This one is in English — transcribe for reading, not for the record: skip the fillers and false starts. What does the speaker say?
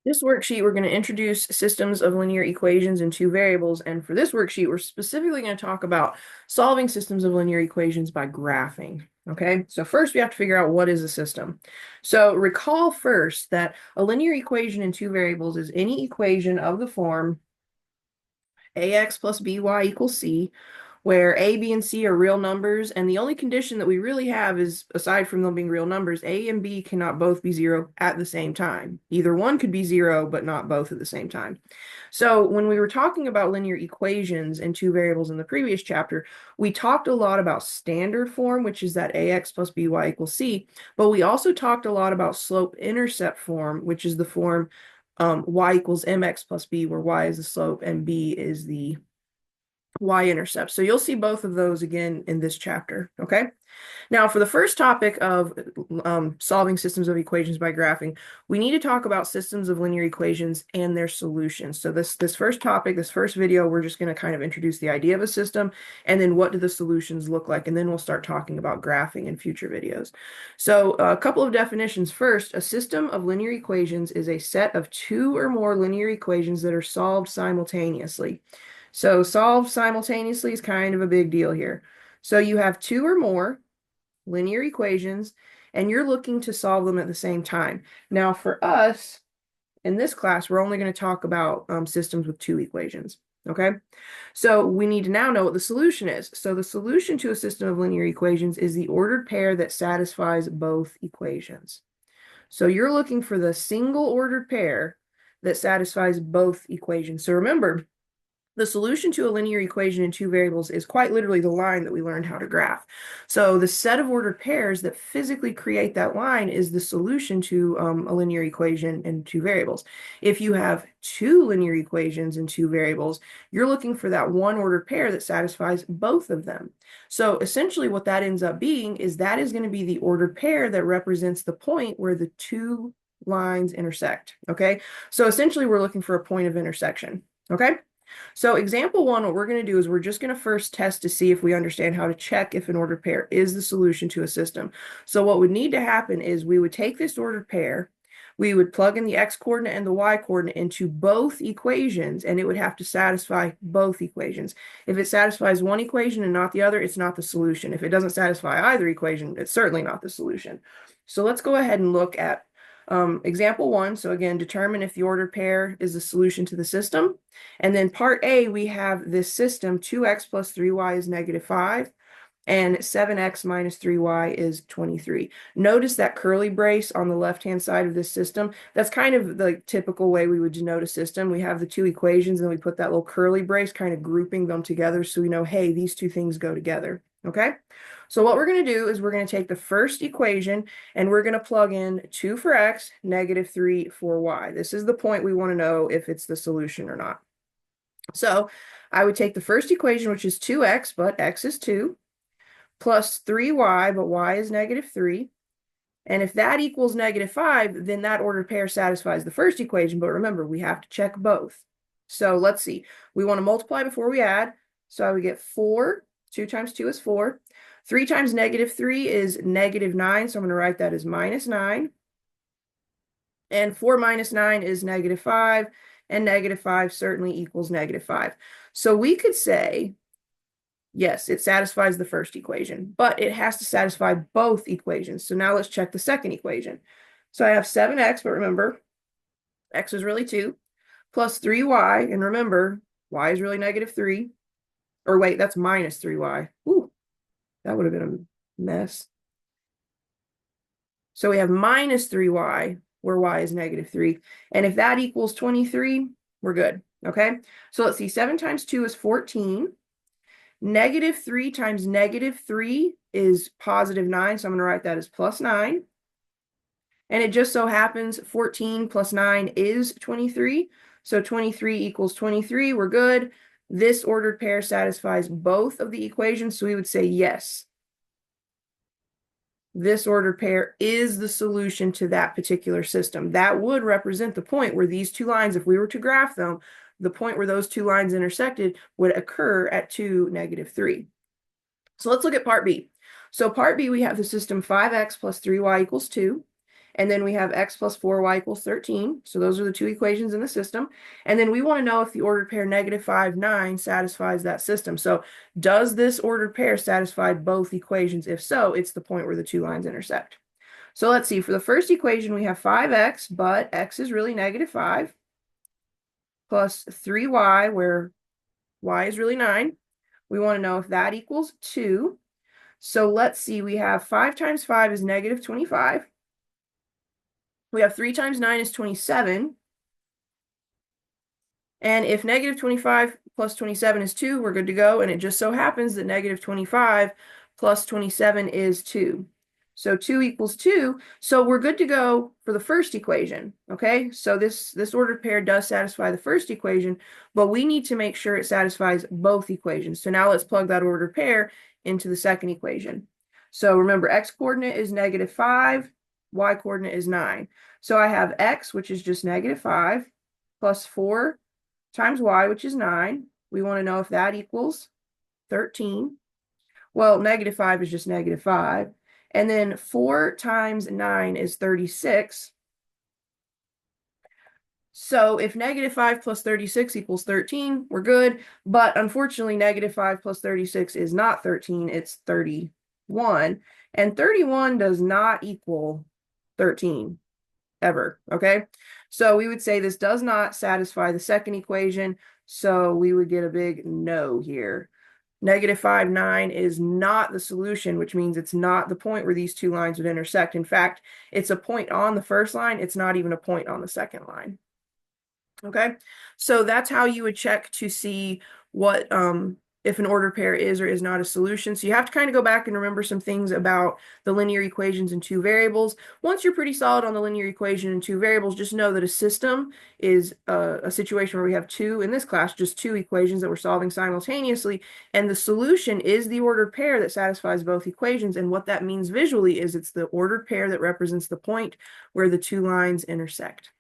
This worksheet, we're going to introduce systems of linear equations in two variables. And for this worksheet, we're specifically going to talk about solving systems of linear equations by graphing. Okay, so first we have to figure out what is a system. So recall first that a linear equation in two variables is any equation of the form ax plus by equals c, where a, b, and c are real numbers, and the only condition that we really have is, aside from them being real numbers, a and b cannot both be zero at the same time. Either one could be zero, but not both at the same time. So when we were talking about linear equations in two variables in the previous chapter, we talked a lot about standard form, which is that ax plus by equals c, but we also talked a lot about slope-intercept form, which is the form y equals mx plus b, where y is the slope and b is the y-intercept. So you'll see both of those again in this chapter, okay? Now, for the first topic of solving systems of equations by graphing, we need to talk about systems of linear equations and their solutions. So this first topic, this first video, we're just going to kind of introduce the idea of a system, and then what do the solutions look like, and then we'll start talking about graphing in future videos. So a couple of definitions. First, a system of linear equations is a set of two or more linear equations that are solved simultaneously. So solved simultaneously is kind of a big deal here. So you have two or more linear equations, and you're looking to solve them at the same time. Now, for us, in this class, we're only going to talk about systems with two equations, okay? So we need to now know what the solution is. So the solution to a system of linear equations is the ordered pair that satisfies both equations. So you're looking for the single ordered pair that satisfies both equations. So remember, the solution to a linear equation in two variables is quite literally the line that we learned how to graph. So the set of ordered pairs that physically create that line is the solution to a linear equation in two variables. If you have two linear equations in two variables, you're looking for that one ordered pair that satisfies both of them. So essentially what that ends up being is that is going to be the ordered pair that represents the point where the two lines intersect, okay? So essentially we're looking for a point of intersection, okay? So example one, what we're going to do is we're just going to first test to see if we understand how to check if an ordered pair is the solution to a system. So what would need to happen is we would take this ordered pair, we would plug in the x-coordinate and the y-coordinate into both equations, and it would have to satisfy both equations. If it satisfies one equation and not the other, it's not the solution. If it doesn't satisfy either equation, it's certainly not the solution. So let's go ahead and look at example one. So again, determine if the ordered pair is the solution to the system. And then part A, we have this system, 2x plus 3y is -5, and 7x minus 3y is 23. Notice that curly brace on the left-hand side of this system. That's kind of the typical way we would denote a system. We have the two equations, and then we put that little curly brace, kind of grouping them together so we know, hey, these two things go together, okay? So what we're going to do is we're going to take the first equation, and we're going to plug in 2 for x, -3 for y. This is the point we want to know if it's the solution or not. So I would take the first equation, which is 2x, but x is 2, plus 3y, but y is -3. And if that equals -5, then that ordered pair satisfies the first equation. But remember, we have to check both. So let's see. We want to multiply before we add. So I would get 4. 2 times 2 is 4. 3 times -3 is -9. So I'm going to write that as -9. And 4 minus 9 is -5. And -5 certainly equals -5. So we could say, yes, it satisfies the first equation, but it has to satisfy both equations. So now let's check the second equation. So I have 7x, but remember, x is really 2, plus 3y, and remember, y is really -3. Or wait, that's minus 3y. Ooh, that would have been a mess. So we have minus 3y, where y is -3. And if that equals 23, we're good, okay? So let's see, 7 times 2 is 14. -3 times -3 is +9, so I'm going to write that as +9. And it just so happens 14 plus 9 is 23, so 23 equals 23, we're good. This ordered pair satisfies both of the equations, so we would say yes. This ordered pair is the solution to that particular system. That would represent the point where these two lines, if we were to graph them, the point where those two lines intersected would occur at 2, -3. So let's look at part B. So part B, we have the system 5x plus 3y equals 2. And then we have x plus 4y equals 13. So those are the two equations in the system. And then we want to know if the ordered pair negative 5, 9 satisfies that system. So does this ordered pair satisfy both equations? If so, it's the point where the two lines intersect. So let's see, for the first equation, we have 5x, but x is really negative 5, plus 3y, where y is really 9. We want to know if that equals 2. So let's see, we have 5 times 5 is negative 25. We have 3 times 9 is 27. And if negative 25 plus 27 is 2, we're good to go. And it just so happens that negative 25 plus 27 is 2. So 2 equals 2. So we're good to go for the first equation. Okay, so this ordered pair does satisfy the first equation, but we need to make sure it satisfies both equations. So now let's plug that ordered pair into the second equation. So remember, x coordinate is negative 5, y coordinate is 9. So I have x, which is just negative 5, plus 4 times y, which is 9. We want to know if that equals 13. Well, negative 5 is just negative 5. And then 4 times 9 is 36. So if negative 5 plus 36 equals 13, we're good. But unfortunately, negative 5 plus 36 is not 13, it's 31. And 31 does not equal 13. Ever, okay? So we would say this does not satisfy the second equation, so we would get a big no here. Negative 5, 9 is not the solution, which means it's not the point where these two lines would intersect. In fact, it's a point on the first line, it's not even a point on the second line. Okay, so that's how you would check to see what if an ordered pair is or is not a solution. So you have to kind of go back and remember some things about the linear equations and two variables. Once you're pretty solid on the linear equation and two variables, just know that a system is a situation where we have two, in this class, just two equations that we're solving simultaneously, and the solution is the ordered pair that satisfies both equations. And what that means visually is it's the ordered pair that represents the point where the two lines intersect.